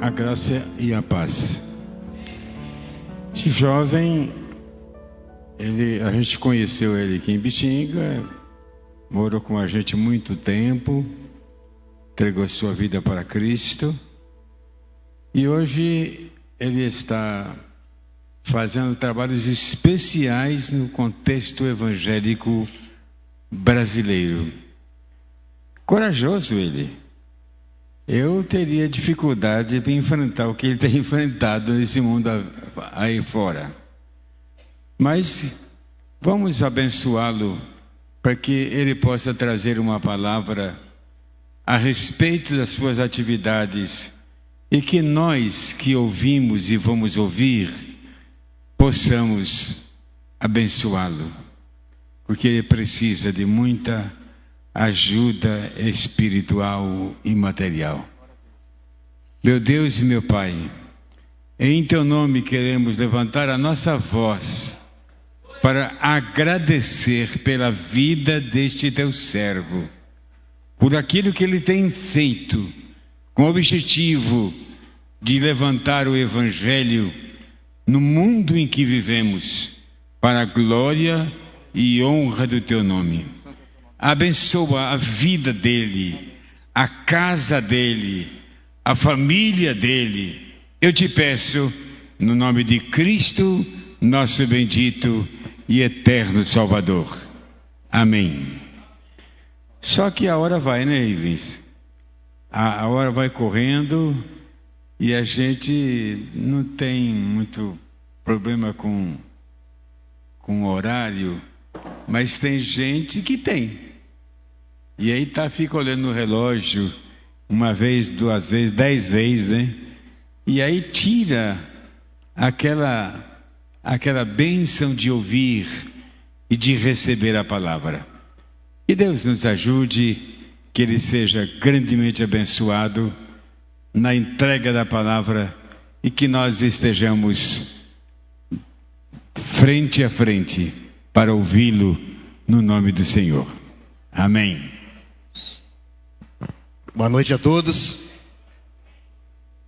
A graça e a paz. Esse jovem, a gente conheceu ele aqui em Bitinga, morou com a gente muito tempo, entregou sua vida para Cristo e hoje ele está fazendo trabalhos especiais no contexto evangélico brasileiro. Corajoso ele. Eu teria dificuldade de enfrentar o que ele tem enfrentado nesse mundo aí fora. Mas vamos abençoá-lo para que ele possa trazer uma palavra a respeito das suas atividades e que nós que ouvimos e vamos ouvir possamos abençoá-lo, porque ele precisa de muita ajuda espiritual e material. Meu Deus e meu Pai, em Teu nome queremos levantar a nossa voz para agradecer pela vida deste Teu servo, por aquilo que ele tem feito, com o objetivo de levantar o Evangelho no mundo em que vivemos, para a glória e honra do Teu nome. Abençoa a vida dele, a casa dele, a família dele. Eu te peço, no nome de Cristo, nosso bendito e eterno Salvador. Amém. Só que a hora vai, né, Ivens? A hora vai correndo e a gente não tem muito problema com o horário, mas tem gente que tem. E aí fica olhando no relógio, uma vez, 2 vezes, 10 vezes, né? E aí tira aquela bênção de ouvir e de receber a palavra. Que Deus nos ajude, que Ele seja grandemente abençoado na entrega da palavra e que nós estejamos frente a frente para ouvi-lo no nome do Senhor. Amém. Boa noite a todos.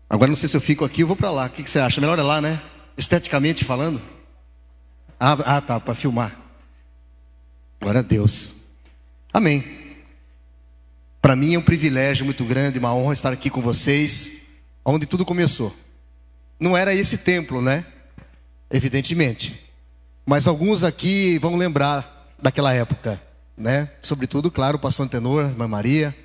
Agora não sei se eu fico aqui ou vou para lá. O que você acha? Melhor é lá, né? Esteticamente falando. Tá, para filmar. Glória a Deus. Amém. Para mim é um privilégio muito grande, uma honra estar aqui com vocês, onde tudo começou. Não era esse templo, né? Evidentemente. Mas alguns aqui vão lembrar daquela época, né? Sobretudo, claro, o pastor Antenor, a irmã Maria,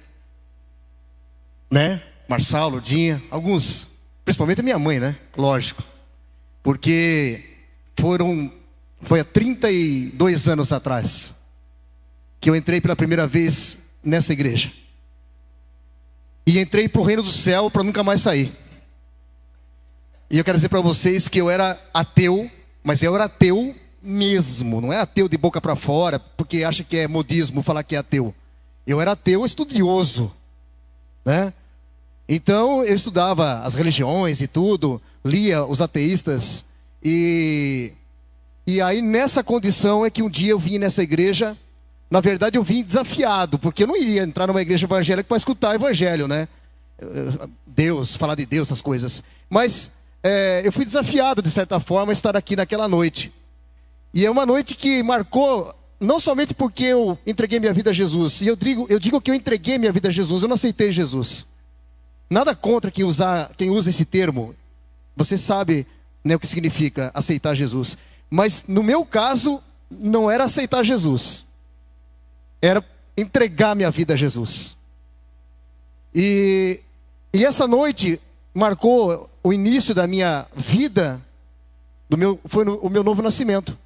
né? Marçal, Lurdinha, alguns, principalmente a minha mãe, né? Lógico. Porque foi há 32 anos atrás que eu entrei pela primeira vez nessa igreja. E entrei para o reino do céu para nunca mais sair. E eu quero dizer para vocês que eu era ateu, mas eu era ateu mesmo. Não é ateu de boca para fora, porque acha que é modismo falar que é ateu. Eu era ateu estudioso, né? Então eu estudava as religiões e tudo, lia os ateístas. E aí nessa condição é que um dia eu vim nessa igreja. Na verdade eu vim desafiado, porque eu não iria entrar numa igreja evangélica para escutar o evangelho, né? Deus, falar de Deus, essas coisas. Mas eu fui desafiado de certa forma a estar aqui naquela noite. E é uma noite que marcou, não somente porque eu entreguei minha vida a Jesus. E eu digo que eu entreguei minha vida a Jesus, eu não aceitei Jesus. Nada contra quem usa esse termo. Você sabe, né, o que significa aceitar Jesus. Mas no meu caso, não era aceitar Jesus. Era entregar minha vida a Jesus. E essa noite marcou o início da minha vida, foi o meu novo nascimento.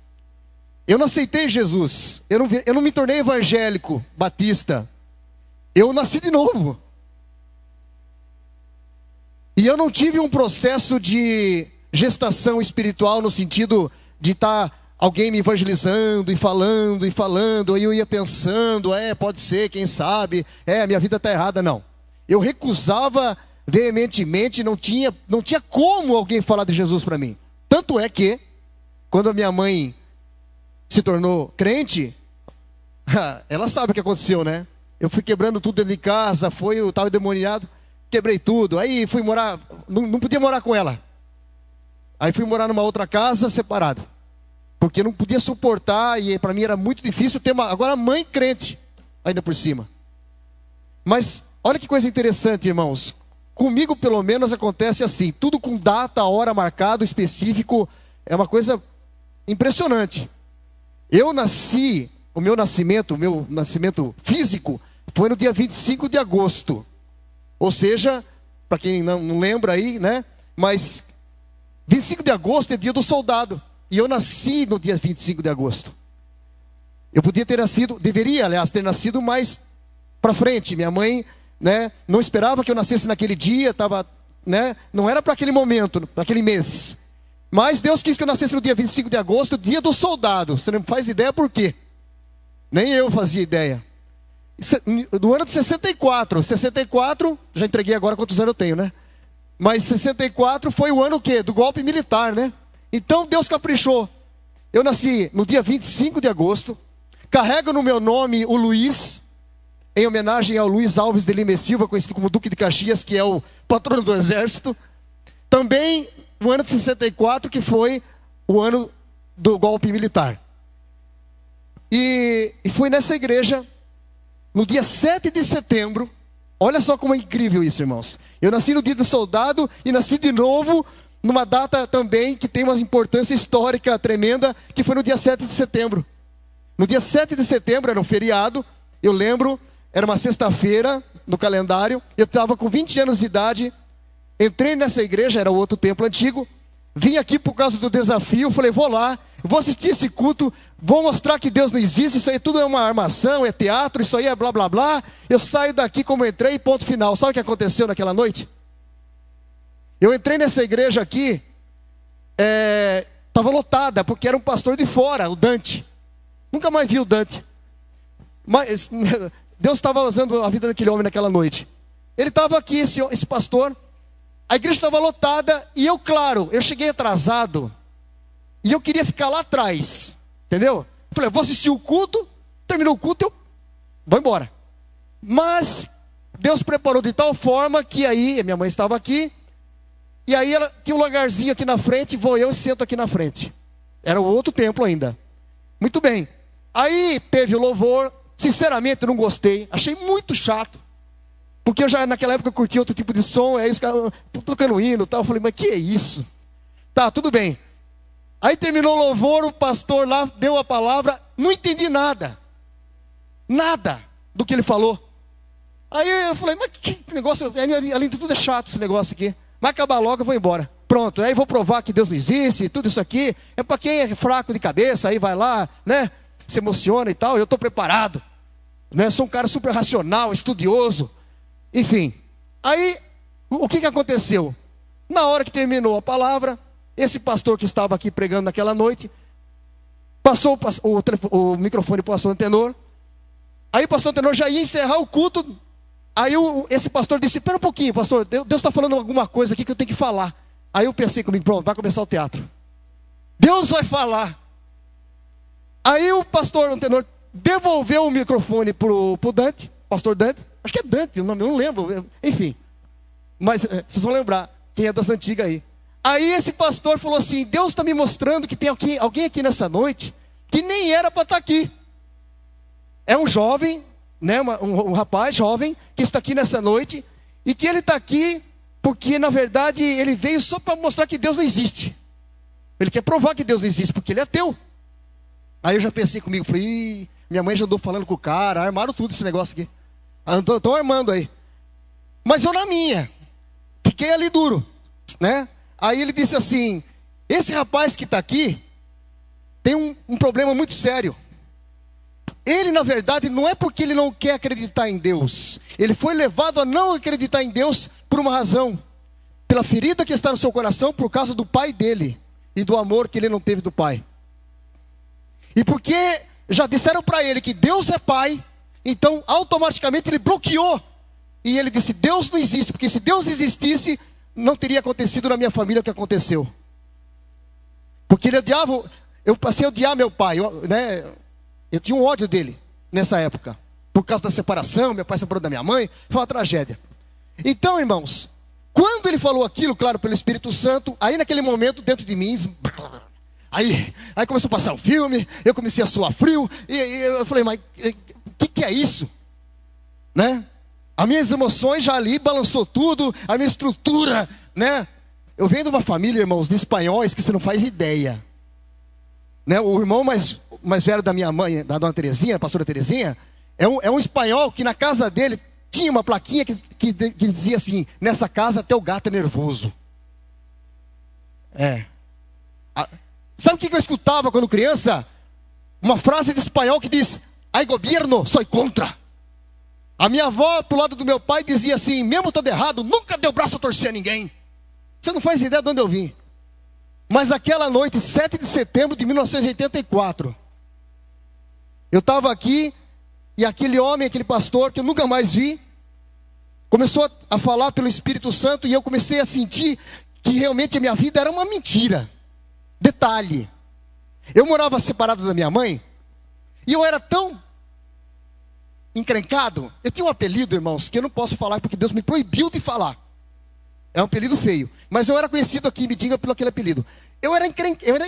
Eu não aceitei Jesus. Eu não me tornei evangélico, batista. Eu nasci de novo. E eu não tive um processo de gestação espiritual no sentido de estar alguém me evangelizando e falando, aí eu ia pensando, pode ser, quem sabe, minha vida está errada. Não. Eu recusava veementemente, não tinha como alguém falar de Jesus para mim. Tanto é que, quando a minha mãe se tornou crente, ela sabe o que aconteceu, né? Eu fui quebrando tudo dentro de casa, eu estava endemoniado. quebrei tudo. Aí fui morar, não podia morar com ela. Aí fui morar numa outra casa separada. Porque não podia suportar e para mim era muito difícil ter agora mãe crente, ainda por cima. Mas olha que coisa interessante, irmãos. Comigo pelo menos acontece assim, tudo com data, hora marcado, específico, é uma coisa impressionante. Eu nasci, o meu nascimento físico foi no dia 25 de agosto. Ou seja, para quem não lembra aí, né? Mas 25 de agosto é dia do soldado. E eu nasci no dia 25 de agosto. Eu podia ter nascido, deveria, aliás, ter nascido mais para frente. Minha mãe, né, não esperava que eu nascesse naquele dia, né, não era para aquele momento, para aquele mês. Mas Deus quis que eu nascesse no dia 25 de agosto, dia do soldado. Você não faz ideia por quê? Nem eu fazia ideia. Do ano de 64. 64, já entreguei agora quantos anos eu tenho, né? Mas 64 foi o ano o quê? Do golpe militar, né? Então Deus caprichou. Eu nasci no dia 25 de agosto. Carrego no meu nome o Luiz, em homenagem ao Luiz Alves de Lima e Silva, conhecido como Duque de Caxias, que é o patrono do exército. Também o ano de 64, que foi o ano do golpe militar. E fui nessa igreja no dia 7 de setembro. Olha só como é incrível isso, irmãos. Eu nasci no dia do soldado e nasci de novo numa data também que tem uma importância histórica tremenda, que foi no dia 7 de setembro. No dia 7 de setembro, era um feriado, eu lembro, era uma sexta-feira no calendário, eu estava com 20 anos de idade, entrei nessa igreja, era o outro templo antigo, vim aqui por causa do desafio, falei, vou lá, vou assistir esse culto, vou mostrar que Deus não existe, isso aí tudo é uma armação, é teatro, isso aí é blá blá blá, eu saio daqui como entrei, ponto final. Sabe o que aconteceu naquela noite? Eu entrei nessa igreja aqui, estava lotada, porque era um pastor de fora, o Dante. Nunca mais vi o Dante. Mas Deus estava usando a vida daquele homem naquela noite. Ele estava aqui, esse pastor, a igreja estava lotada, e eu, claro, eu cheguei atrasado, e eu queria ficar lá atrás, entendeu? Eu falei, vou assistir o culto, terminou o culto, eu vou embora. Mas Deus preparou de tal forma que aí, minha mãe estava aqui, e aí ela tinha um lugarzinho aqui na frente, vou eu e sento aqui na frente. Era o outro templo ainda. Muito bem. Aí teve o louvor, sinceramente eu não gostei, achei muito chato. Porque eu já naquela época curtia outro tipo de som, aí os caras tocando hino e tal, eu falei, mas que é isso? Tá, tudo bem. Aí terminou o louvor, o pastor lá deu a palavra, não entendi nada. Nada do que ele falou. Aí eu falei, mas que negócio, além de tudo é chato esse negócio aqui. Vai acabar logo, eu vou embora. Pronto, aí vou provar que Deus não existe, tudo isso aqui é para quem é fraco de cabeça, aí vai lá, né, se emociona e tal, eu estou preparado, né, sou um cara super racional, estudioso, enfim. Aí, o que aconteceu? Na hora que terminou a palavra, esse pastor que estava aqui pregando naquela noite, passou o microfone para o pastor Antenor, aí o pastor Antenor já ia encerrar o culto. Aí esse pastor disse, espera um pouquinho, pastor, Deus está falando alguma coisa aqui que eu tenho que falar. Aí eu pensei comigo, pronto, vai começar o teatro. Deus vai falar. Aí o pastor Antenor devolveu o microfone para o Dante, pastor Dante, acho que é Dante o nome, eu não lembro, enfim. Mas vocês vão lembrar, quem é das antigas aí. Aí esse pastor falou assim, Deus está me mostrando que tem alguém aqui nessa noite, que nem era para estar aqui. É um jovem, né, um rapaz jovem que está aqui nessa noite e que ele está aqui porque na verdade ele veio só para mostrar que Deus não existe. Ele quer provar que Deus não existe porque ele é ateu. Aí eu já pensei comigo, falei, minha mãe já andou falando com o cara, armaram tudo esse negócio aqui. Estão armando aí. Mas eu na minha, fiquei ali duro, né? Aí ele disse assim, esse rapaz que está aqui tem um problema muito sério. Ele, na verdade, não é porque ele não quer acreditar em Deus. Ele foi levado a não acreditar em Deus por uma razão. Pela ferida que está no seu coração por causa do pai dele. E do amor que ele não teve do pai. E porque já disseram para ele que Deus é pai. Então, automaticamente, ele bloqueou. E ele disse, Deus não existe. Porque se Deus existisse, não teria acontecido na minha família o que aconteceu. Porque ele odiava... Eu passei a odiar meu pai, né? Eu tinha um ódio dele nessa época. Por causa da separação, meu pai separou da minha mãe. Foi uma tragédia. Então, irmãos, quando ele falou aquilo, claro, pelo Espírito Santo, aí naquele momento, dentro de mim, aí começou a passar um filme, eu comecei a suar frio, e eu falei, mas o que é isso? Né? As minhas emoções já ali balançou tudo, a minha estrutura, né? Eu venho de uma família, irmãos, de espanhóis que você não faz ideia. Né? O irmão mais velho da minha mãe, da dona Terezinha, a pastora Terezinha, é um espanhol que na casa dele tinha uma plaquinha que dizia assim: nessa casa até o gato é nervoso. Sabe o que eu escutava quando criança? Uma frase de espanhol que diz: ai governo, soy contra. A minha avó, pro lado do meu pai, dizia assim: mesmo todo errado, nunca deu braço a torcer a ninguém. Você não faz ideia de onde eu vim. Mas aquela noite, 7 de setembro de 1984, eu estava aqui, e aquele homem, aquele pastor, que eu nunca mais vi, começou a falar pelo Espírito Santo, e eu comecei a sentir que realmente a minha vida era uma mentira. Detalhe, eu morava separado da minha mãe, e eu era tão encrencado, eu tinha um apelido, irmãos, que eu não posso falar, porque Deus me proibiu de falar. É um apelido feio, mas eu era conhecido aqui, me diga pelo aquele apelido. Eu era encrenqueiro,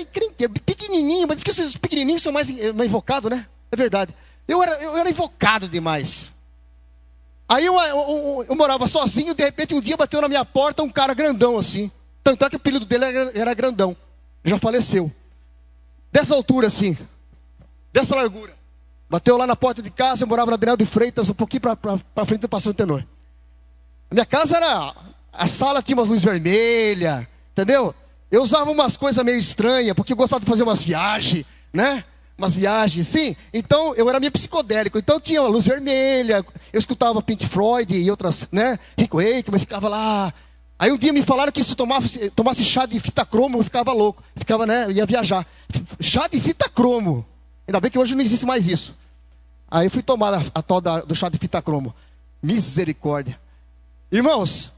pequenininho, mas diz que os pequenininhos são mais invocados, né? É verdade. Eu era invocado demais. Aí eu morava sozinho, de repente um dia bateu na minha porta um cara grandão assim. Tanto é que o apelido dele era grandão. Já faleceu. Dessa altura assim, dessa largura. Bateu lá na porta de casa, eu morava na Adriano de Freitas, um pouquinho para frente do Pastor Tenor. A minha casa era... A sala tinha umas luzes vermelhas, entendeu? Eu usava umas coisas meio estranhas, porque eu gostava de fazer umas viagens, né? Umas viagens, sim. Então, eu era meio psicodélico. Então, tinha uma luz vermelha, eu escutava Pink Floyd e outras, né? Rick Wakeman, eu ficava lá. Aí, um dia me falaram que se eu tomasse chá de fita cromo, eu ficava louco. Ficava, né? Eu ia viajar. Chá de fita cromo. Ainda bem que hoje não existe mais isso. Aí, eu fui tomar a tal do chá de fita cromo. Misericórdia. Irmãos...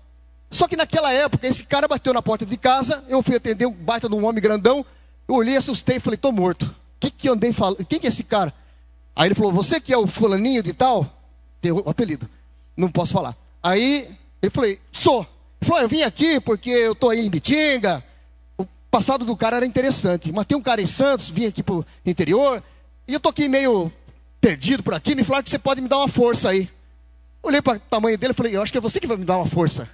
Só que naquela época, esse cara bateu na porta de casa, eu fui atender um baita de um homem grandão, eu olhei, assustei e falei, tô morto. Que eu andei falando? Quem que é esse cara? Aí ele falou, você que é o fulaninho de tal? Tem o apelido. Não posso falar. Aí, ele falou, sou. Ele falou, eu vim aqui porque eu tô aí em Bitinga. O passado do cara era interessante. Matei um cara em Santos, vim aqui pro interior, e eu tô aqui meio perdido por aqui, me falaram que você pode me dar uma força aí. Olhei para o tamanho dele e falei, eu acho que é você que vai me dar uma força.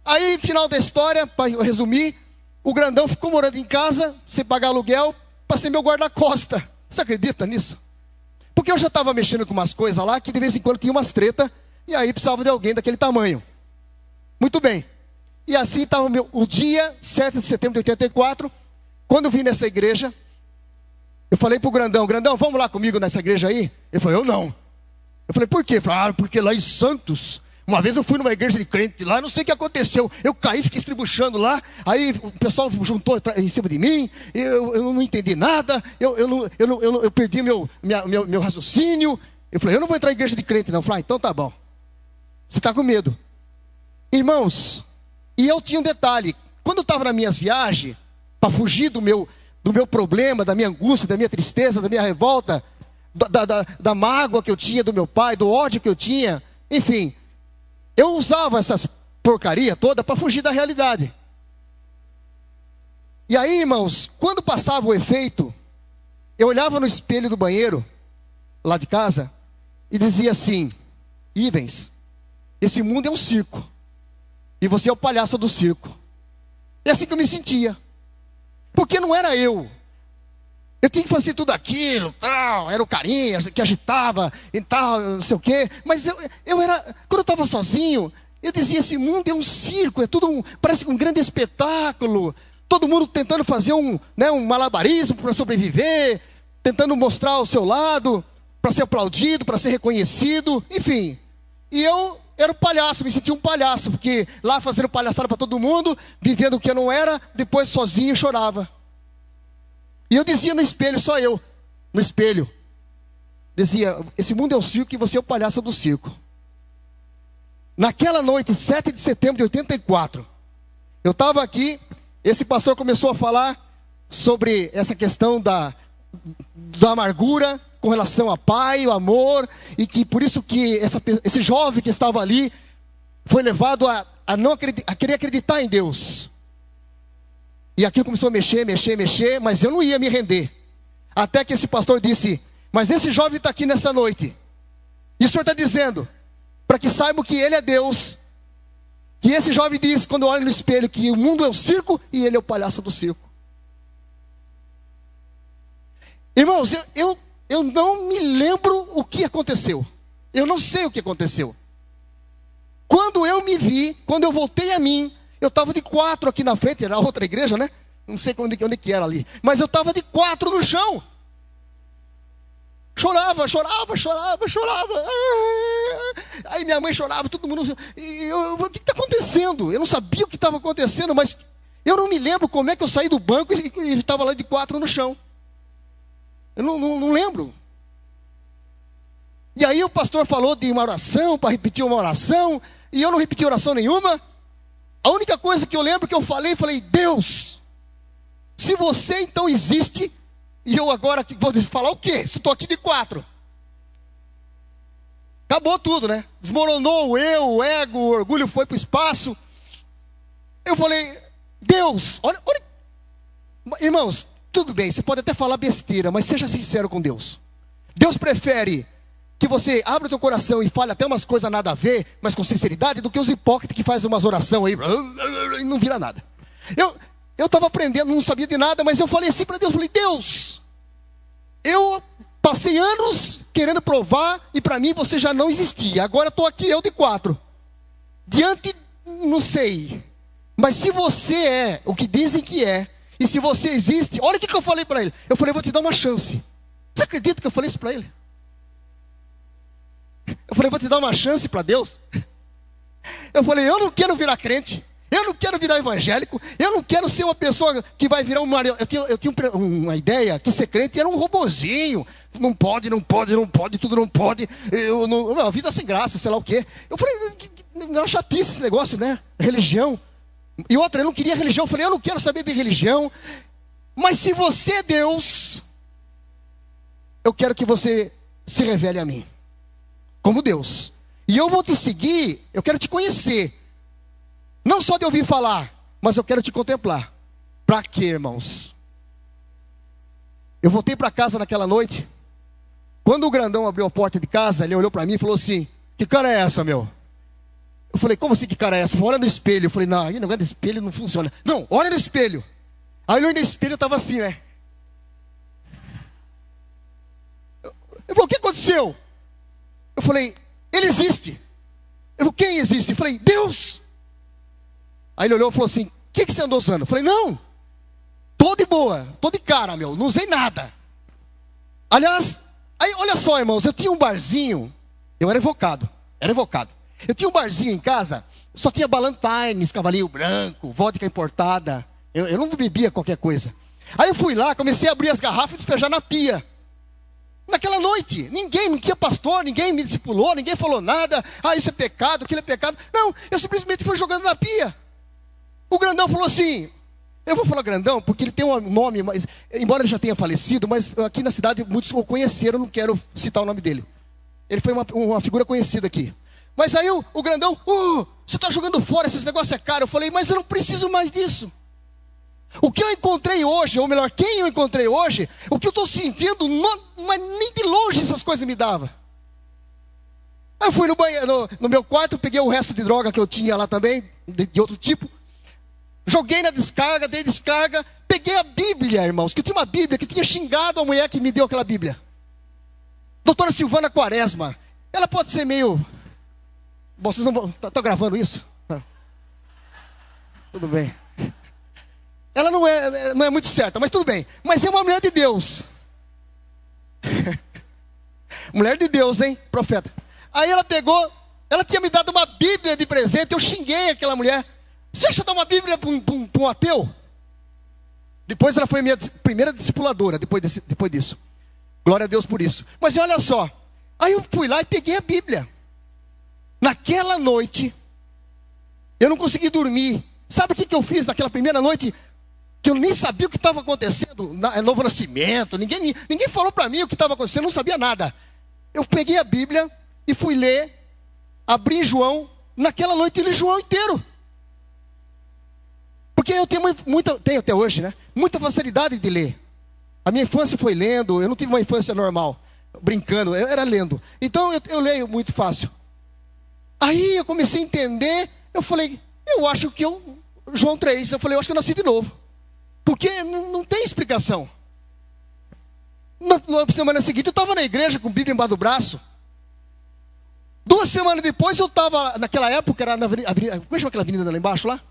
Aí, final da história, para eu resumir, o grandão ficou morando em casa, sem pagar aluguel, para ser meu guarda-costa. Você acredita nisso? Porque eu já estava mexendo com umas coisas lá, que de vez em quando tinha umas tretas, e aí precisava de alguém daquele tamanho. Muito bem. E assim estava o dia 7 de setembro de 84, quando eu vim nessa igreja, eu falei para o grandão, vamos lá comigo nessa igreja aí? Ele falou, eu não. Eu falei, por quê? Ele falou, porque lá em Santos... Uma vez eu fui numa igreja de crente lá, não sei o que aconteceu. Eu caí, fiquei estribuchando lá. Aí o pessoal juntou em cima de mim. Eu não entendi nada. Eu perdi meu raciocínio. Eu falei, eu não vou entrar em igreja de crente não. Eu falei, então tá bom. Você está com medo. Irmãos, e eu tinha um detalhe. Quando eu estava nas minhas viagens, para fugir do meu problema, da minha angústia, da minha tristeza, da minha revolta, da mágoa que eu tinha do meu pai, do ódio que eu tinha, enfim... Eu usava essas porcaria toda para fugir da realidade. E aí, irmãos, quando passava o efeito, eu olhava no espelho do banheiro, lá de casa, e dizia assim, Ivens, esse mundo é um circo, e você é o palhaço do circo. É assim que eu me sentia. Porque não era eu. Eu tinha que fazer tudo aquilo, tal, era o carinha que agitava e tal, não sei o quê. Mas eu era, quando eu estava sozinho, eu dizia, esse mundo é um circo, é tudo parece um grande espetáculo. Todo mundo tentando fazer um malabarismo para sobreviver, tentando mostrar o seu lado, para ser aplaudido, para ser reconhecido, enfim. E eu era o palhaço, me sentia um palhaço, porque lá fazendo palhaçada para todo mundo, vivendo o que eu não era, depois sozinho chorava. E eu dizia no espelho, só eu, no espelho, dizia, esse mundo é um circo e você é o palhaço do circo. Naquela noite, 7 de setembro de 84, eu estava aqui, esse pastor começou a falar sobre essa questão da amargura com relação ao pai, o amor, e que por isso que esse jovem que estava ali, foi levado a não a querer acreditar em Deus. E aquilo começou a mexer, mas eu não ia me render. Até que esse pastor disse: mas esse jovem está aqui nessa noite, e o Senhor está dizendo, para que saibam que Ele é Deus, que esse jovem diz, quando olha no espelho, que o mundo é o circo e ele é o palhaço do circo. Irmãos, eu não me lembro o que aconteceu. Eu não sei o que aconteceu. Quando eu me vi, quando eu voltei a mim, eu estava de 4 aqui na frente, era outra igreja, né? Não sei onde que era ali. Mas eu estava de 4 no chão. Chorava. Aí minha mãe chorava, todo mundo. O que está acontecendo? Eu não sabia o que estava acontecendo, mas eu não me lembro como é que eu saí do banco e estava lá de 4 no chão. Eu não lembro. E aí o pastor falou de uma oração, para repetir uma oração, e eu não repeti oração nenhuma. A única coisa que eu lembro que eu falei, Deus, se você então existe, e eu agora vou falar o quê? Se estou aqui de 4. Acabou tudo, né? Desmoronou o ego, o orgulho foi para o espaço. Eu falei, Deus, olha. Irmãos, tudo bem, você pode até falar besteira, mas seja sincero com Deus. Deus prefere que você abra o teu coração e fale até umas coisas nada a ver, mas com sinceridade, do que os hipócritas que fazem umas orações aí e não vira nada. Eu estava aprendendo, não sabia de nada, mas eu falei assim para Deus, Deus, eu passei anos querendo provar, e para mim você já não existia, agora estou aqui, eu de 4, diante, não sei, mas se você é o que dizem que é, e se você existe, olha o que eu falei para ele, eu falei, vou te dar uma chance. Você acredita que eu falei isso para ele? Eu falei, vou te dar uma chance para Deus. Eu falei, eu não quero virar crente, eu não quero virar evangélico, eu não quero ser uma pessoa que vai virar uma... Eu tinha uma ideia que ser crente era um robozinho. Não pode, tudo não pode. A vida sem graça, sei lá o quê. Eu falei, não é chatice esse negócio, né? Religião. E outra, eu não queria religião. Eu falei, eu não quero saber de religião. Mas se você é Deus, eu quero que você se revele a mim como Deus. E eu vou te seguir, eu quero te conhecer. Não só de ouvir falar, mas eu quero te contemplar. Para quê, irmãos? Eu voltei para casa naquela noite. Quando o grandão abriu a porta de casa, ele olhou para mim e falou assim, que cara é essa, meu? Eu falei, como assim que cara é essa? Olha no espelho. Eu falei, não, esse negócio de espelho não funciona. Não, olha no espelho. Aí eu olhei no espelho, eu estava assim, né? Eu falei, o que aconteceu? Eu falei, ele existe. Eu falei, quem existe? Eu falei, Deus. Aí ele olhou e falou assim, o que você andou usando? Eu falei, não, tô de boa, tô de cara, meu, não usei nada. Aliás, aí olha só, irmãos, eu tinha um barzinho, eu era evocado. Eu tinha um barzinho em casa, só tinha Ballantines, cavalinho branco, vodka importada. Eu não bebia qualquer coisa. Aí eu fui lá, comecei a abrir as garrafas e despejar na pia. Naquela noite, não tinha pastor, ninguém me discipulou, ninguém falou nada. Ah, isso é pecado, aquilo é pecado. Não, eu simplesmente fui jogando na pia. O grandão falou assim, eu vou falar grandão, porque ele tem um nome, mas, embora ele já tenha falecido, mas aqui na cidade muitos o conheceram, não quero citar o nome dele. Ele foi uma figura conhecida aqui. Mas aí o grandão, você está jogando fora, esses negócios é caro. Eu falei, mas eu não preciso mais disso. O que eu encontrei hoje, ou melhor, quem eu encontrei hoje, o que eu estou sentindo, mas nem de longe essas coisas me davam. Aí eu fui no banheiro, no meu quarto, peguei o resto de droga que eu tinha lá também, de outro tipo. Joguei na descarga, dei descarga, peguei a Bíblia, irmãos, que eu tinha uma Bíblia, que eu tinha xingado a mulher que me deu aquela Bíblia. Doutora Silvana Quaresma, ela pode ser meio... Bom, vocês não vão... Tá gravando isso? Tudo bem. Ela não é muito certa, mas tudo bem. Mas é uma mulher de Deus. Mulher de Deus, hein, profeta. Aí ela pegou, ela tinha me dado uma Bíblia de presente, eu xinguei aquela mulher. Você acha dar uma Bíblia para um ateu? Depois ela foi a minha primeira discipuladora, depois disso. Glória a Deus por isso. Mas olha só, aí eu fui lá e peguei a Bíblia. Naquela noite, eu não consegui dormir. Sabe o que eu fiz naquela primeira noite? Que eu nem sabia o que estava acontecendo, novo nascimento, ninguém falou para mim o que estava acontecendo, eu não sabia nada. Eu peguei a Bíblia e fui ler, abri João naquela noite eu li João inteiro. Porque eu tenho tenho até hoje, né? Muita facilidade de ler. A minha infância foi lendo, eu não tive uma infância normal, brincando, eu era lendo. Então eu leio muito fácil. Aí eu comecei a entender, eu falei, eu acho que João 3, eu falei, eu acho que eu nasci de novo. Porque não tem explicação. Na semana seguinte eu estava na igreja com a Bíblia embaixo do braço. 2 semanas depois eu estava, naquela época, era na avenida, como é que chama aquela avenida lá embaixo lá?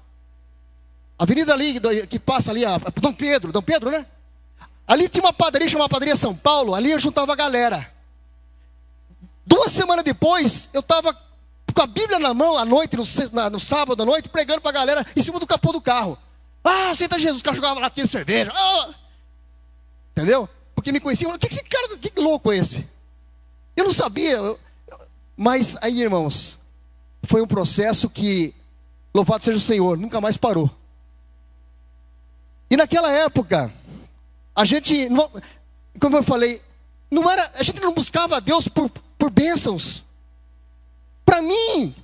Avenida ali, que passa ali, Dom Pedro, né? Ali tinha uma padaria, chamada Padaria São Paulo, ali eu juntava a galera. 2 semanas depois, eu estava com a Bíblia na mão, à noite, no sábado à noite, pregando para a galera em cima do capô do carro. Ah, aceita Jesus, o cara jogava latinha de cerveja. Ah! Entendeu? Porque me conheciam, o que esse cara, que louco é esse? Eu não sabia, mas aí, irmãos, foi um processo que, louvado seja o Senhor, nunca mais parou. E naquela época, a gente, como eu falei, a gente não buscava a Deus por bênçãos. Para mim,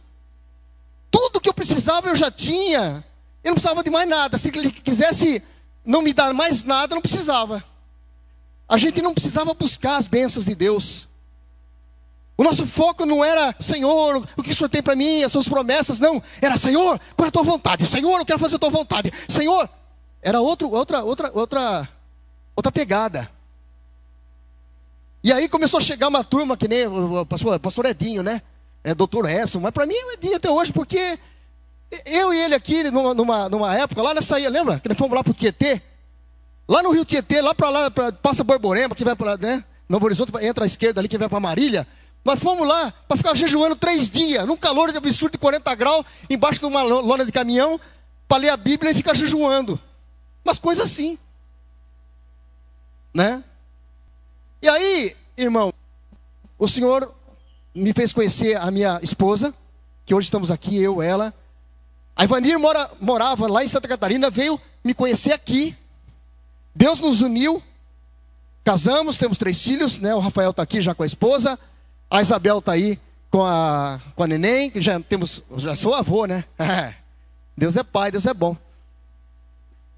tudo que eu precisava eu já tinha. Eu não precisava de mais nada. Se ele quisesse não me dar mais nada, não precisava. A gente não precisava buscar as bênçãos de Deus. O nosso foco não era, Senhor, o que o Senhor tem para mim, as suas promessas. Não, era, Senhor, qual é a tua vontade? Senhor, eu quero fazer a tua vontade. Senhor, era outra pegada. E aí começou a chegar uma turma que nem o pastor Edinho, né? Doutor Edson, mas para mim é o Edinho até hoje, porque eu e ele aqui, numa época, lá nessa aí, lembra? Que nós fomos lá para o Tietê? Lá no Rio Tietê, lá, passa Borborema, que vai para lá, né? Novo Horizonte, entra à esquerda ali, que vai para Marília. Nós fomos lá para ficar jejuando 3 dias, num calor de absurdo de 40 graus, embaixo de uma lona de caminhão, para ler a Bíblia e ficar jejuando. Umas coisas assim, né? E aí, irmão, o Senhor me fez conhecer a minha esposa, que hoje estamos aqui, eu, ela. A Ivanir morava lá em Santa Catarina, veio me conhecer aqui. Deus nos uniu, casamos, temos 3 filhos, né? O Rafael está aqui já com a esposa, a Isabel está aí com a neném, que já sou avô, né? Deus é pai, Deus é bom.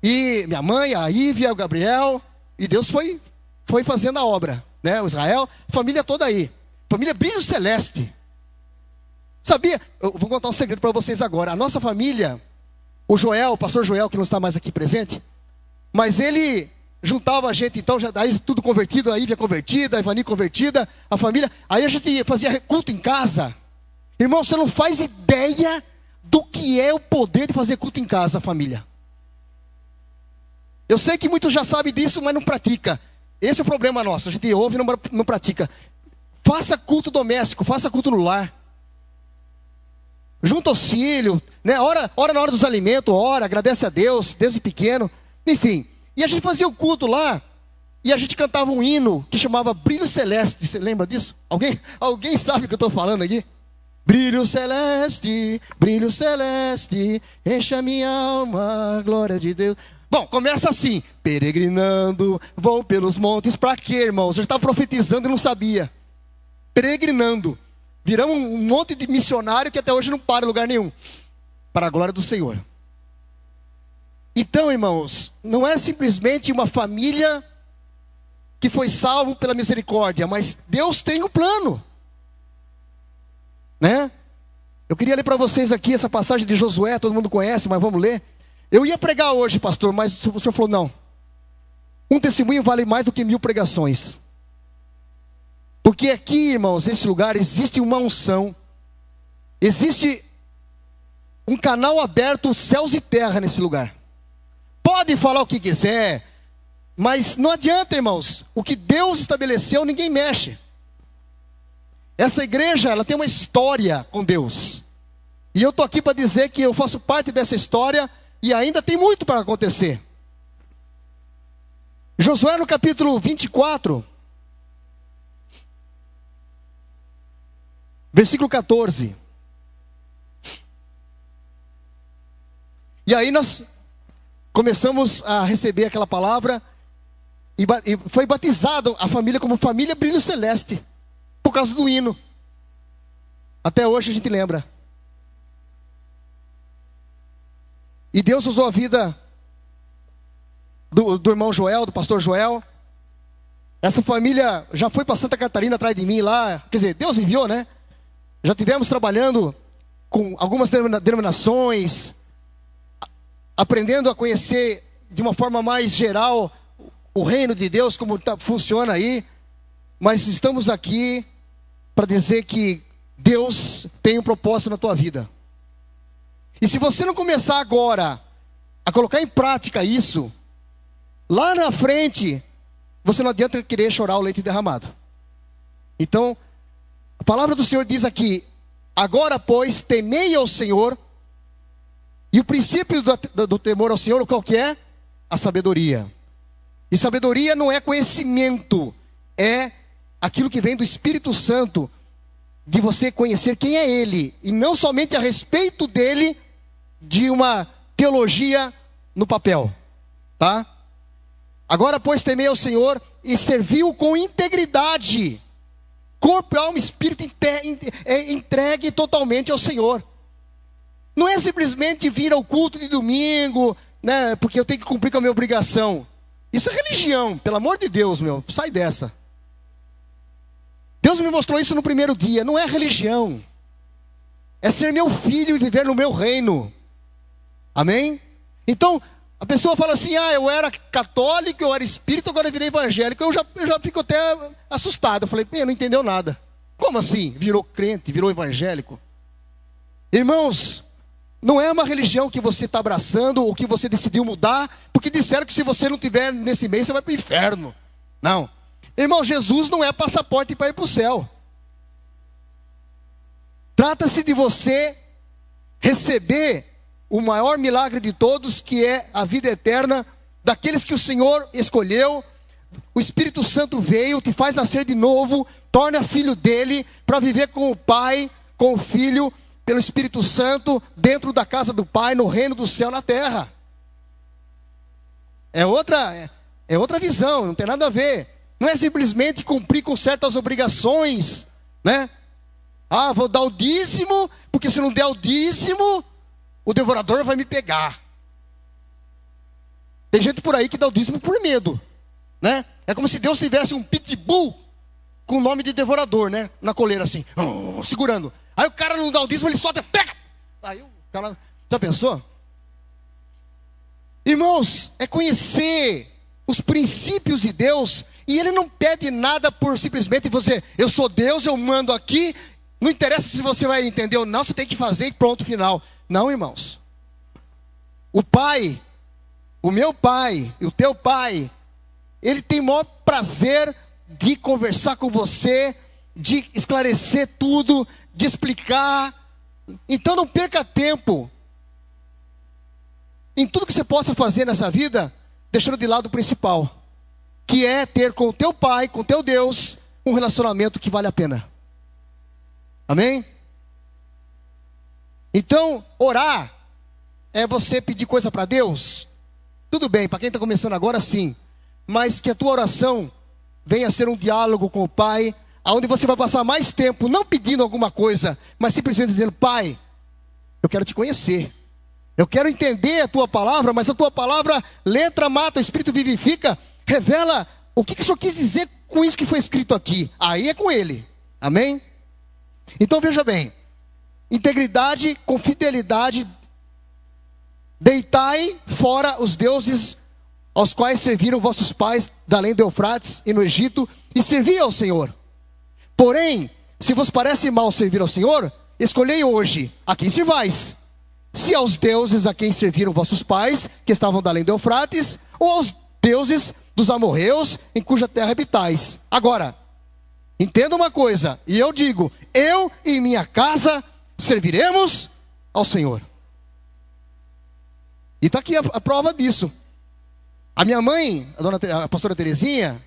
E minha mãe, a Ívia, o Gabriel, e Deus foi fazendo a obra, né? O Israel, família toda aí, família Brilho Celeste. Sabia? Eu vou contar um segredo para vocês agora. A nossa família, o pastor Joel, que não está mais aqui presente, mas ele juntava a gente, então, aí tudo convertido, a Ívia convertida, a Ivani convertida, a família, aí a gente fazia culto em casa. Irmão, você não faz ideia do que é o poder de fazer culto em casa, família. Eu sei que muitos já sabem disso, mas não pratica. Esse é o problema nosso, a gente ouve e não pratica. Faça culto doméstico, faça culto no lar. Junta os filhos, né? Ora na hora dos alimentos, agradece a Deus, desde pequeno, enfim. E a gente fazia o culto lá, e a gente cantava um hino que chamava Brilho Celeste. Você lembra disso? Alguém sabe o que eu estou falando aqui? Brilho celeste, enche a minha alma, glória de Deus. Bom, começa assim, peregrinando, vou pelos montes, para quê, irmãos? Eu estava profetizando e não sabia. Peregrinando, viramos um monte de missionário que até hoje não para em lugar nenhum, para a glória do Senhor. Então, irmãos, não é simplesmente uma família que foi salvo pela misericórdia, mas Deus tem um plano, né? Eu queria ler para vocês aqui essa passagem de Josué, todo mundo conhece, mas vamos ler. Eu ia pregar hoje, pastor, mas o senhor falou não. Um testemunho vale mais do que 1000 pregações. Porque aqui, irmãos, nesse lugar existe uma unção, existe um canal aberto, céus e terra nesse lugar. Pode falar o que quiser, mas não adianta, irmãos. O que Deus estabeleceu, ninguém mexe. Essa igreja, ela tem uma história com Deus. E eu estou aqui para dizer que eu faço parte dessa história e ainda tem muito para acontecer. Josué no capítulo 24, versículo 14. E aí nós começamos a receber aquela palavra e foi batizado a família como família Brilho Celeste, por causa do hino. Até hoje a gente lembra. E Deus usou a vida do irmão Joel, do pastor Joel. Essa família já foi para Santa Catarina atrás de mim lá. Quer dizer, Deus enviou, né? Já tivemos trabalhando com algumas denominações, aprendendo a conhecer de uma forma mais geral o reino de Deus, como funciona aí. Mas estamos aqui para dizer que Deus tem um propósito na tua vida. E se você não começar agora a colocar em prática isso, lá na frente, você não adianta querer chorar o leite derramado. Então, a palavra do Senhor diz aqui: agora, pois, temei ao Senhor. E o princípio do temor ao Senhor, qual que é? A sabedoria. E sabedoria não é conhecimento, é aquilo que vem do Espírito Santo, de você conhecer quem é Ele, e não somente a respeito dEle, de uma teologia no papel, tá? Agora, pois, temei ao Senhor e serviu com integridade, corpo, alma e espírito entregue totalmente ao Senhor. Não é simplesmente vir ao culto de domingo, né, porque eu tenho que cumprir com a minha obrigação. Isso é religião, pelo amor de Deus, meu, sai dessa. Deus me mostrou isso no primeiro dia. Não é religião, é ser meu filho e viver no meu reino. Amém? Então, a pessoa fala assim: ah, eu era católico, eu era espírita, agora eu virei evangélico. Eu já fico até assustado. Eu falei: não entendeu nada. Como assim? Virou crente, virou evangélico? Irmãos, não é uma religião que você está abraçando ou que você decidiu mudar, porque disseram que se você não tiver nesse meio, você vai para o inferno. Não. Irmão, Jesus não é passaporte para ir para o céu. Trata-se de você receber o maior milagre de todos, que é a vida eterna, daqueles que o Senhor escolheu. O Espírito Santo veio, te faz nascer de novo, torna filho dele, para viver com o Pai, com o Filho, pelo Espírito Santo, dentro da casa do Pai, no reino do céu na terra. É outra visão, não tem nada a ver. Não é simplesmente cumprir com certas obrigações, né? Ah, vou dar o dízimo, porque se não der o dízimo, o devorador vai me pegar. Tem gente por aí que dá o dízimo por medo, né? É como se Deus tivesse um pitbull com o nome de devorador, né? Na coleira assim, segurando. Aí o cara não dá o dízimo, ele solta, pega! Aí o cara, já pensou? Irmãos, é conhecer os princípios de Deus. E Ele não pede nada por simplesmente você: eu sou Deus, eu mando aqui. Não interessa se você vai entender ou não, você tem que fazer e pronto, final. Não, irmãos. O Pai, o meu Pai e o teu Pai, Ele tem o maior prazer de conversar com você, de esclarecer tudo, de explicar. Então não perca tempo em tudo que você possa fazer nessa vida, deixando de lado o principal, que é ter com o teu Pai, com o teu Deus, um relacionamento que vale a pena. Amém? Então, orar é você pedir coisa para Deus? Tudo bem, para quem está começando agora, sim. Mas que a tua oração venha a ser um diálogo com o Pai, onde você vai passar mais tempo, não pedindo alguma coisa, mas simplesmente dizendo: Pai, eu quero te conhecer. Eu quero entender a tua palavra, mas a tua palavra, letra mata, o Espírito vivifica. Revela o que o Senhor quis dizer com isso que foi escrito aqui. Aí é com Ele. Amém? Então veja bem: integridade com fidelidade. Deitai fora os deuses aos quais serviram vossos pais da além do Eufrates e no Egito, e servi ao Senhor. Porém, se vos parece mal servir ao Senhor, escolhei hoje a quem servais: se aos deuses a quem serviram vossos pais, que estavam da além do Eufrates, ou aos deuses dos amorreus, em cuja terra habitais. Agora, entenda uma coisa, e eu digo: eu e minha casa serviremos ao Senhor. E está aqui a prova disso. A minha mãe, a pastora Terezinha,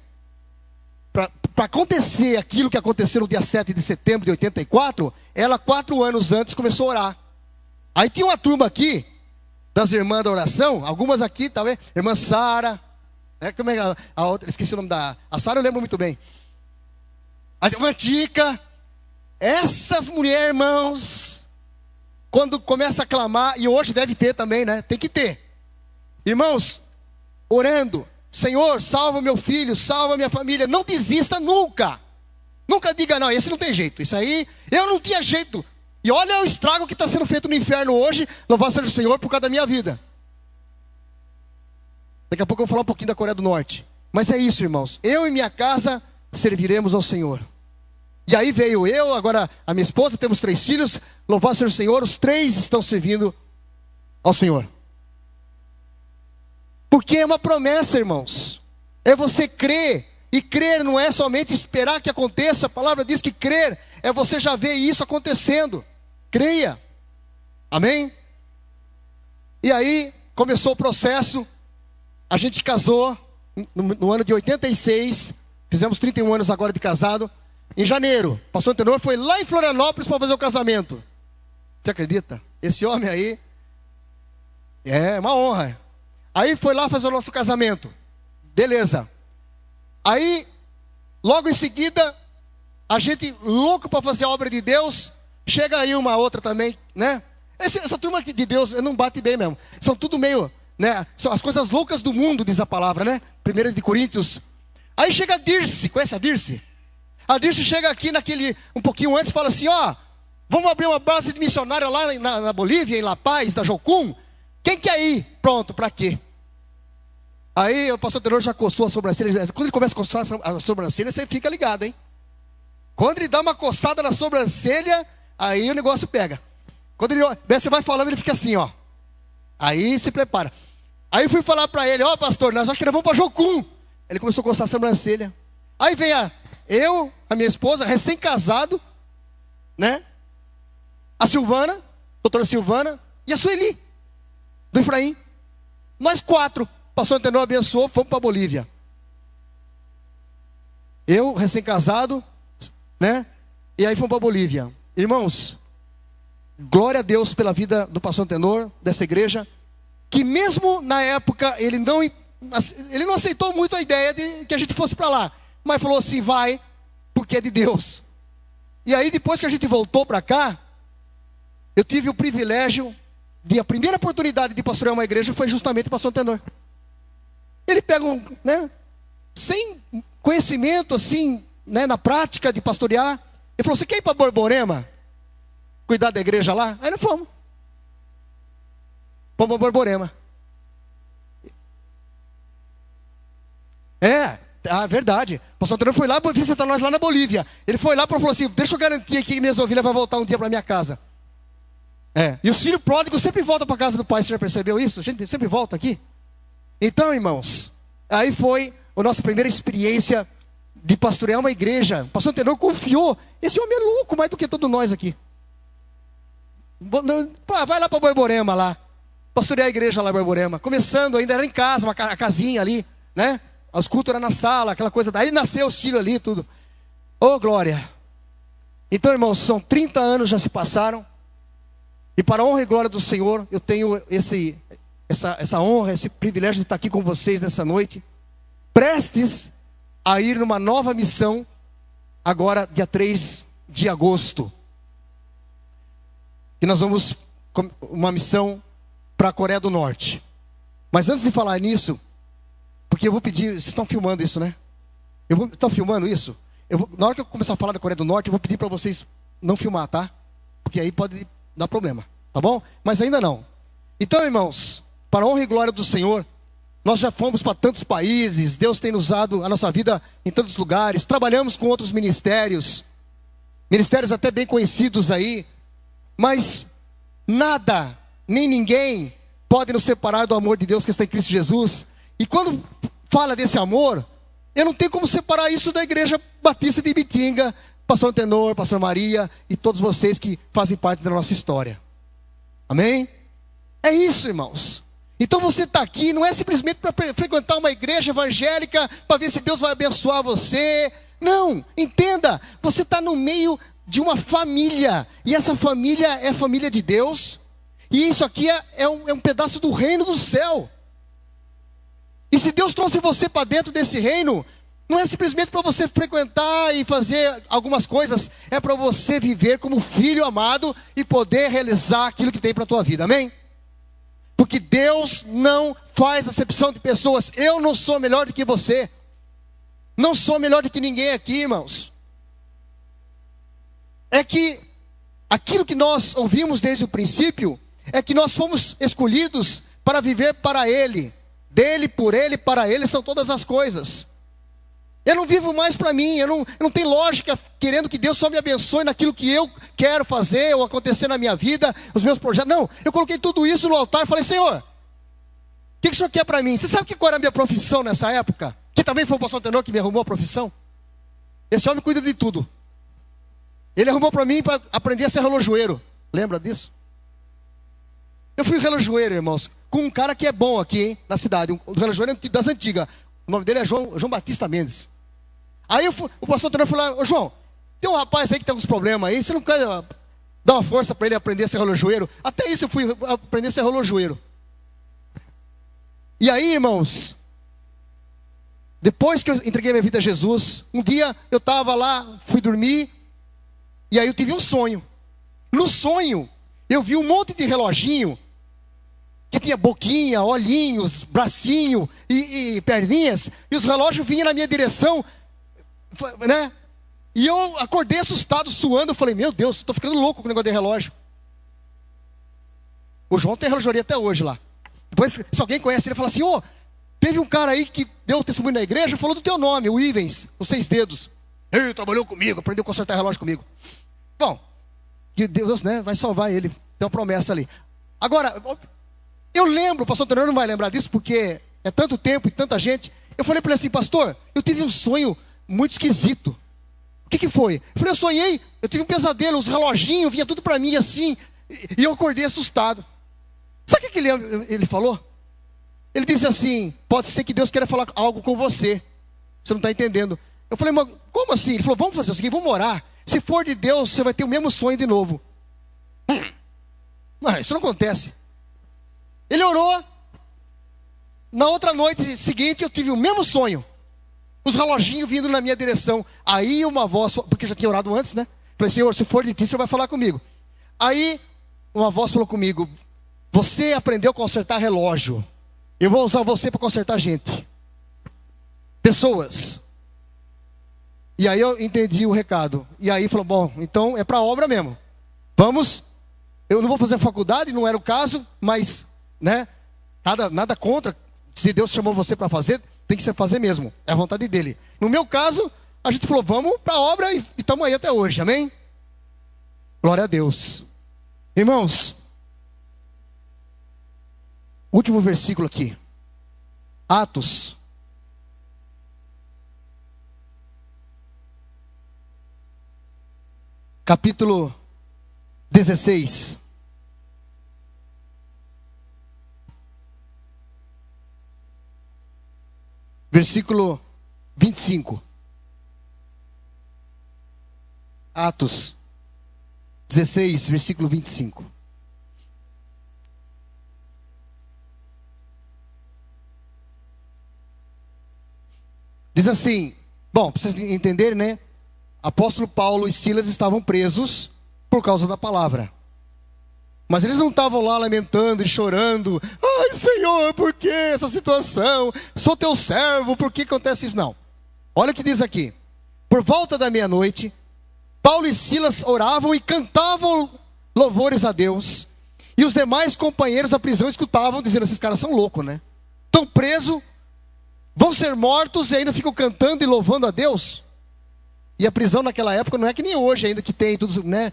para acontecer aquilo que aconteceu no dia 7 de setembro de 84, ela 4 anos antes começou a orar. Aí tinha uma turma aqui, das irmãs da oração, algumas aqui, tá vendo? Irmã Sara, né? Como é a outra? Esqueci o nome da... A Sara eu lembro muito bem. A irmã Tica. Essas mulheres, irmãos, quando começa a clamar, e hoje deve ter também, né? Tem que ter. Irmãos, orando, Senhor, salva meu filho, salva minha família. Não desista nunca. Nunca diga, não, esse não tem jeito. Isso aí, eu não tinha jeito. E olha o estrago que está sendo feito no inferno hoje. Louvado seja o Senhor por causa da minha vida. Daqui a pouco eu vou falar um pouquinho da Coreia do Norte. Mas é isso, irmãos. Eu e minha casa serviremos ao Senhor. E aí veio eu, agora a minha esposa, temos 3 filhos. Louvado seja o Senhor, os 3 estão servindo ao Senhor. Porque é uma promessa, irmãos. É você crer. E crer não é somente esperar que aconteça. A palavra diz que crer é você já ver isso acontecendo. Creia. Amém? E aí começou o processo. A gente casou no ano de 86. Fizemos 31 anos agora de casado. Em janeiro, o pastor Antenor foi lá em Florianópolis para fazer o casamento. Você acredita? Esse homem aí é uma honra. Aí foi lá fazer o nosso casamento. Beleza. Aí, logo em seguida, a gente louco para fazer a obra de Deus. Chega aí uma outra também, né? Essa turma aqui de Deus não bate bem mesmo. São tudo meio, né? São as coisas loucas do mundo, diz a palavra, né? 1 de Coríntios. Aí chega a Dirce, conhece a Dirce? A Dirce chega aqui um pouquinho antes e fala assim, ó, vamos abrir uma base de missionária lá na Bolívia, em La Paz, da Jocum. Quem quer ir? Pronto, para quê? Aí o pastor Antenor já coçou a sobrancelha. Quando ele começa a coçar a sobrancelha, você fica ligado, hein? Quando ele dá uma coçada na sobrancelha, aí o negócio pega. Quando você vai falando, ele fica assim, ó. Aí se prepara. Aí fui falar para ele, ó pastor, nós acho que nós vamos para Jocum. Ele começou a coçar a sobrancelha. Aí vem eu, a minha esposa, recém-casado, né? A Silvana, doutora Silvana, e a Sueli, do Efraim. Nós 4. O pastor Antenor abençoou, fomos para a Bolívia. Eu, recém-casado, né? E aí fomos para a Bolívia. Irmãos, glória a Deus pela vida do pastor Antenor, dessa igreja, que mesmo na época ele não aceitou muito a ideia de que a gente fosse para lá. Mas falou assim, vai, porque é de Deus. E aí depois que a gente voltou para cá, eu tive o privilégio de, a primeira oportunidade de pastorear uma igreja foi justamente o pastor Antenor. Ele pega né, sem conhecimento assim, né, na prática de pastorear. Ele falou, você quer ir para Borborema? Cuidar da igreja lá? Aí nós fomos. Fomos para Borborema. Verdade. O pastor Antenor foi lá visitar nós lá na Bolívia. Ele foi lá e falou assim, deixa eu garantir aqui que minhas ovelhas vão voltar um dia para minha casa. E os filhos pródigos sempre voltam para a casa do pai. Você já percebeu isso? A gente sempre volta aqui. Então, irmãos, aí foi a nossa primeira experiência de pastorear uma igreja. O pastor Antenor confiou. Esse homem é louco mais do que todos nós aqui. Vai lá para Borborema lá. Pastorear a igreja lá em Borborema. Começando ainda, era em casa, a casinha ali, né? Os cultos eram na sala, aquela coisa. Daí nasceu os filhos ali, tudo. Oh, glória. Então, irmãos, são 30 anos já se passaram. E para a honra e glória do Senhor, eu tenho essa honra, esse privilégio de estar aqui com vocês nessa noite. Prestes a ir numa nova missão, agora dia 3 de agosto. E nós vamos, uma missão para a Coreia do Norte. Mas antes de falar nisso, porque eu vou pedir, vocês estão filmando isso, né? Estão filmando isso? Na hora que eu começar a falar da Coreia do Norte, eu vou pedir para vocês não filmar, tá? Porque aí pode dar problema, tá bom? Mas ainda não. Então, irmãos, para a honra e glória do Senhor, nós já fomos para tantos países, Deus tem usado a nossa vida em tantos lugares, trabalhamos com outros ministérios até bem conhecidos aí, mas nada, nem ninguém pode nos separar do amor de Deus que está em Cristo Jesus. E quando fala desse amor, eu não tenho como separar isso da Igreja Batista de Ibitinga, pastor Antenor, pastor Maria e todos vocês que fazem parte da nossa história. Amém? É isso, irmãos. Então você está aqui, não é simplesmente para frequentar uma igreja evangélica, para ver se Deus vai abençoar você. Não, entenda, você está no meio de uma família, e essa família é a família de Deus, e isso aqui é um pedaço do reino do céu. E se Deus trouxe você para dentro desse reino, Não é simplesmente para você frequentar e fazer algumas coisas. É para você viver como filho amado e poder realizar aquilo que tem para a tua vida. Amém? Porque Deus não faz acepção de pessoas. Eu não sou melhor do que você. Não sou melhor do que ninguém aqui, irmãos. É que aquilo que nós ouvimos desde o princípio é que nós fomos escolhidos para viver para Ele. Dele, por Ele, para Ele são todas as coisas. Eu não vivo mais para mim, eu não tenho lógica querendo que Deus só me abençoe naquilo que eu quero fazer ou acontecer na minha vida, os meus projetos. Não, eu coloquei tudo isso no altar e falei, Senhor, o que o Senhor quer para mim? Você sabe qual era a minha profissão nessa época? Que também foi o pastor Tenor que me arrumou a profissão. Esse homem cuida de tudo. Ele arrumou para mim para aprender a ser relojoeiro. Lembra disso? Eu fui relojoeiro, irmãos, com um cara que é bom aqui, hein, na cidade. Um relojoeiro das antigas. O nome dele é João Batista Mendes. Aí o pastor Tenor falou, ô João, tem um rapaz aí que tem alguns problemas aí, você não quer dar uma força para ele aprender a ser relojoeiro? Até isso eu fui aprender a ser relojoeiro. E aí, irmãos, depois que eu entreguei minha vida a Jesus, um dia eu estava lá, fui dormir, e aí eu tive um sonho. No sonho, eu vi um monte de reloginho, que tinha boquinha, olhinhos, bracinho e perninhas, e os relógios vinham na minha direção, né? E eu acordei assustado, suando, eu falei, meu Deus, estou ficando louco com o negócio de relógio. O João tem relojoaria até hoje lá. Depois, se alguém conhece ele, fala assim, teve um cara aí que deu testemunho na igreja, falou do teu nome, o Ivens, os 6 dedos. Ele trabalhou comigo, aprendeu a consertar relógio comigo. Bom, que Deus, né, vai salvar ele, tem uma promessa ali. Agora, eu lembro, o pastor Tenor não vai lembrar disso, porque é tanto tempo e tanta gente. Eu falei para ele assim, pastor, eu tive um sonho muito esquisito. O que foi? Eu falei, eu sonhei, eu tive um pesadelo, os reloginhos, vinha tudo para mim assim, e eu acordei assustado. Sabe o que ele falou? Ele disse assim, pode ser que Deus queira falar algo com você. Você não está entendendo. Eu falei, mas como assim? Ele falou, vamos fazer o seguinte, vamos orar. Se for de Deus, você vai ter o mesmo sonho de novo. Mas isso não acontece. Ele orou. Na outra noite seguinte, eu tive o mesmo sonho. Os reloginhos vindo na minha direção. Aí uma voz, porque eu já tinha orado antes, né? Falei, Senhor, se for de ti, você vai falar comigo. Aí uma voz falou comigo, você aprendeu a consertar relógio. Eu vou usar você para consertar gente. Pessoas. E aí eu entendi o recado. E aí falou, bom, então é para obra mesmo. Vamos. Eu não vou fazer faculdade, não era o caso, mas, né? Nada contra. Se Deus chamou você para fazer, tem que ser fazer mesmo. É a vontade dele. No meu caso, a gente falou, vamos para a obra e estamos aí até hoje. Amém? Glória a Deus. Irmãos, último versículo aqui. Atos. Capítulo 16. Versículo 25. Atos 16, versículo 25. Diz assim, bom, para vocês entenderem, né? Apóstolo Paulo e Silas estavam presos por causa da palavra. Mas eles não estavam lá lamentando e chorando. Ai, Senhor, por que essa situação? Sou teu servo, por que acontece isso? Não. Olha o que diz aqui. Por volta da meia-noite, Paulo e Silas oravam e cantavam louvores a Deus. E os demais companheiros da prisão escutavam, dizendo, esses caras são loucos, né? Estão presos, vão ser mortos e ainda ficam cantando e louvando a Deus. E a prisão naquela época não é que nem hoje ainda que tem tudo, né?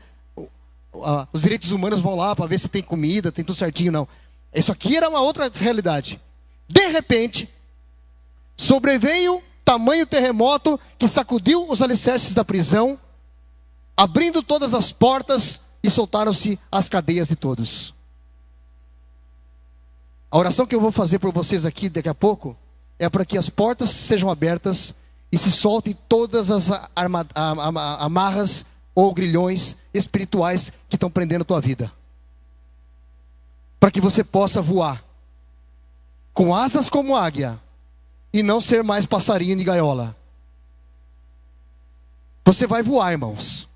Os direitos humanos vão lá para ver se tem comida, tem tudo certinho, não. Isso aqui era uma outra realidade. De repente, sobreveio tamanho terremoto que sacudiu os alicerces da prisão, abrindo todas as portas e soltaram-se as cadeias de todos. A oração que eu vou fazer por vocês aqui daqui a pouco é para que as portas sejam abertas e se soltem todas as amarras ou grilhões espirituais que estão prendendo a tua vida. Para que você possa voar com asas como águia e não ser mais passarinho de gaiola. você vai voar, irmãos.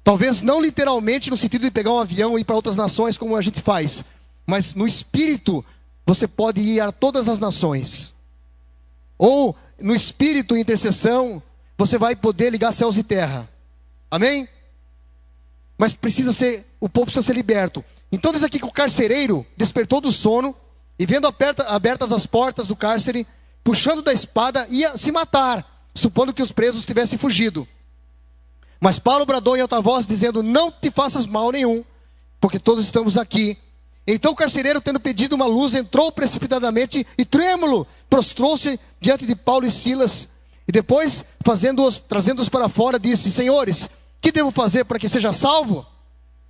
Talvez não literalmente no sentido de pegar um avião e ir para outras nações como a gente faz, mas no espírito você pode ir a todas as nações. Ou no espírito, em intercessão, você vai poder ligar céus e terra. Amém? Mas o povo precisa ser liberto. Então diz aqui que o carcereiro despertou do sono e vendo abertas as portas do cárcere, puxando da espada, ia se matar, supondo que os presos tivessem fugido. Mas Paulo bradou em alta voz, dizendo: não te faças mal nenhum, porque todos estamos aqui. Então o carcereiro, tendo pedido uma luz, entrou precipitadamente e trêmulo prostrou-se diante de Paulo e Silas. E depois, trazendo-os para fora, disse: senhores, que devo fazer para que seja salvo?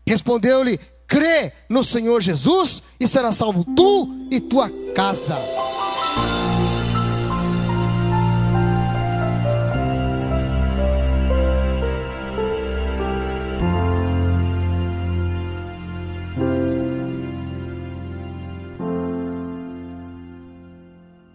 Respondeu-lhe: crê no Senhor Jesus e será salvo tu e tua casa.